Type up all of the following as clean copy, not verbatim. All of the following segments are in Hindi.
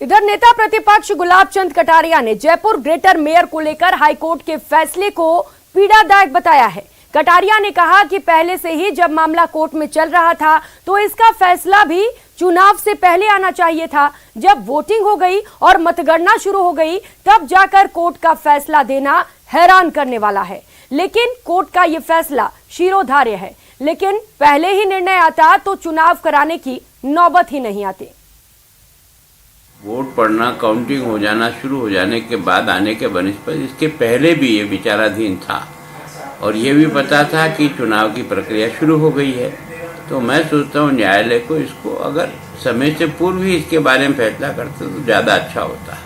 इधर नेता प्रतिपक्ष गुलाब चंद कटारिया ने जयपुर ग्रेटर मेयर को लेकर हाईकोर्ट के फैसले को पीड़ादायक बताया है। कटारिया ने कहा कि पहले से ही जब मामला कोर्ट में चल रहा था तो इसका फैसला भी चुनाव से पहले आना चाहिए था। जब वोटिंग हो गई और मतगणना शुरू हो गई तब जाकर कोर्ट का फैसला देना हैरान करने वाला है। लेकिन कोर्ट का ये फैसला शिरोधार्य है, लेकिन पहले ही निर्णय आता तो चुनाव कराने की नौबत ही नहीं आती। वोट पड़ना, काउंटिंग हो जाना शुरू हो जाने के बाद आने के बनिस्पत इसके पहले भी ये विचाराधीन था और ये भी पता था कि चुनाव की प्रक्रिया शुरू हो गई है। तो मैं सोचता हूँ न्यायालय को इसको अगर समय से पूर्व ही इसके बारे में फैसला करते तो ज़्यादा अच्छा होता।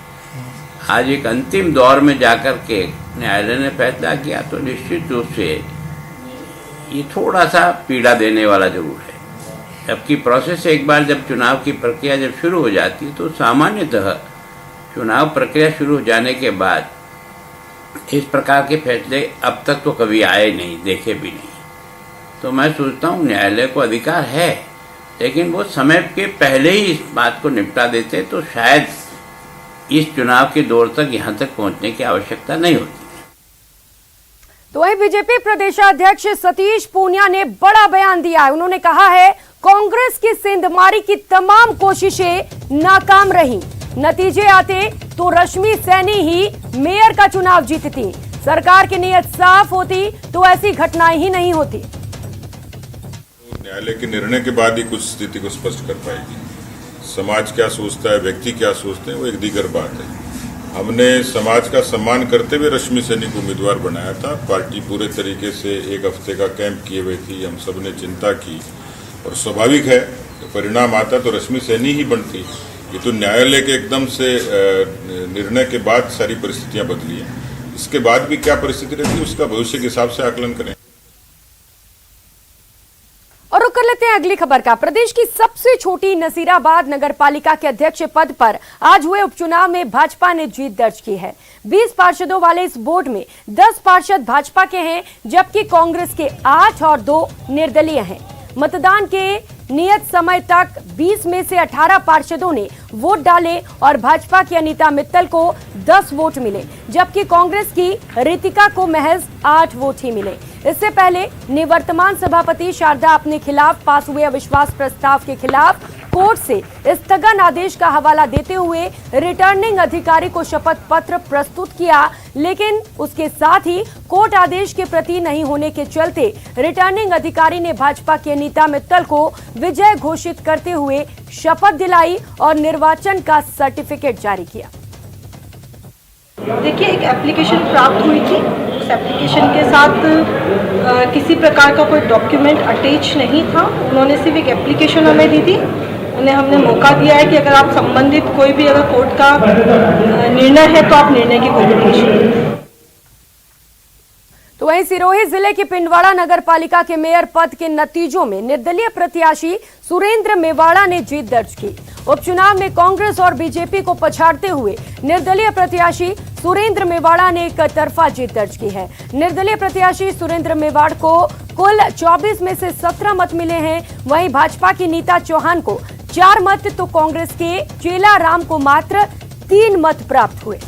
आज एक अंतिम दौर में जाकर के न्यायालय ने फैसला किया तो निश्चित रूप से ये थोड़ा सा पीड़ा देने वाला जरूर है। जबकि प्रोसेस एक बार जब चुनाव की प्रक्रिया जब शुरू हो जाती है तो सामान्यतः चुनाव प्रक्रिया शुरू हो जाने के बाद इस प्रकार के फैसले अब तक तो कभी आए नहीं, देखे भी नहीं। तो मैं सोचता हूँ न्यायालय को अधिकार है, लेकिन वो समय के पहले ही इस बात को निपटा देते तो शायद इस चुनाव के दौर तक यहाँ तक पहुँचने की आवश्यकता नहीं होती। तो वहीं बीजेपी प्रदेशाध्यक्ष सतीश पूनिया ने बड़ा बयान दिया है। उन्होंने कहा है कांग्रेस की सेंधमारी की तमाम कोशिशें नाकाम रही, नतीजे आते तो रश्मि सैनी ही मेयर का चुनाव जीतती। सरकार की नीयत साफ होती तो ऐसी घटनाएं ही नहीं होती। न्यायालय के निर्णय के बाद ही कुछ स्थिति को स्पष्ट कर पाएगी। समाज क्या सोचता है, व्यक्ति क्या सोचते हैं, वो एक दीगर बात है। हमने समाज का सम्मान करते हुए रश्मि सैनी को उम्मीदवार बनाया था। पार्टी पूरे तरीके से एक हफ्ते का कैंप किए हुए थी, हम सब ने चिंता की और स्वाभाविक है तो परिणाम आता तो रश्मि सैनी ही बनती। ये तो न्यायालय के एकदम से निर्णय के बाद सारी परिस्थितियां बदली हैं। इसके बाद भी क्या परिस्थिति रहती है उसका भविष्य के हिसाब से आकलन करें। और रुक कर लेते हैं अगली खबर का। प्रदेश की सबसे छोटी नसीराबाद नगरपालिका के अध्यक्ष पद पर आज हुए उपचुनाव में भाजपा ने जीत दर्ज की है। 20 पार्षदों वाले इस बोर्ड में 10 पार्षद भाजपा के हैं, जबकि कांग्रेस के 8 और 2 निर्दलीय हैं। मतदान के नियत समय तक 20 में से 18 पार्षदों ने वोट डाले और भाजपा की अनीता मित्तल को 10 वोट मिले, जबकि कांग्रेस की रितिका को महज 8 वोट ही मिले। इससे पहले निवर्तमान सभापति शारदा अपने खिलाफ पास हुए अविश्वास प्रस्ताव के खिलाफ कोर्ट से स्थगन आदेश का हवाला देते हुए रिटर्निंग अधिकारी को शपथ पत्र प्रस्तुत किया, लेकिन उसके साथ ही कोर्ट आदेश के प्रति नहीं होने के चलते रिटर्निंग अधिकारी ने भाजपा की अनीता मित्तल को विजय घोषित करते हुए शपथ दिलाई और निर्वाचन का सर्टिफिकेट जारी किया। देखिए, एक एप्लीकेशन प्राप्त हुई थी। उस एप्लीकेशन के साथ किसी प्रकार का कोई डॉक्यूमेंट अटैच नहीं था। उन्होंने सिर्फ एक एप्लीकेशन हमें दी थी। उन्हें हमने मौका दिया है कि अगर आप संबंधित कोई भी अगर कोर्ट का निर्णय है तो आप निर्णय की कोई पेश। तो वहीं सिरोही जिले की पिंडवाड़ा नगर पालिका के मेयर पद के नतीजों में निर्दलीय प्रत्याशी सुरेंद्र मेवाड़ा ने जीत दर्ज की। उपचुनाव में कांग्रेस और बीजेपी को पछाड़ते हुए निर्दलीय प्रत्याशी सुरेंद्र मेवाड़ा ने एक तरफा जीत दर्ज की है। निर्दलीय प्रत्याशी सुरेंद्र मेवाड़ को कुल 24 में से 17 मत मिले हैं। वहीं भाजपा की नीता चौहान को 4 मत तो कांग्रेस के चेला राम को मात्र 3 मत प्राप्त हुए।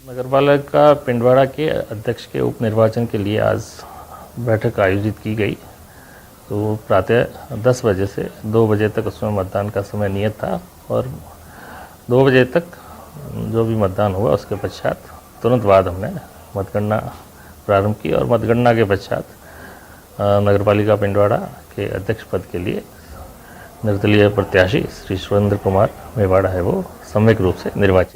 नगरपालिका पिंडवाड़ा के अध्यक्ष के उप निर्वाचन के लिए आज बैठक आयोजित की गई। तो प्रातः 10 बजे से 2 बजे तक उसमें मतदान का समय नियत था और 2 बजे तक जो भी मतदान हुआ उसके पश्चात तुरंत बाद हमने मतगणना प्रारंभ की और मतगणना के पश्चात नगरपालिका पिंडवाड़ा के अध्यक्ष पद के लिए निर्दलीय प्रत्याशी श्री सुरेंद्र कुमार मेवाड़ा है वो सम्यक रूप से निर्वाचित।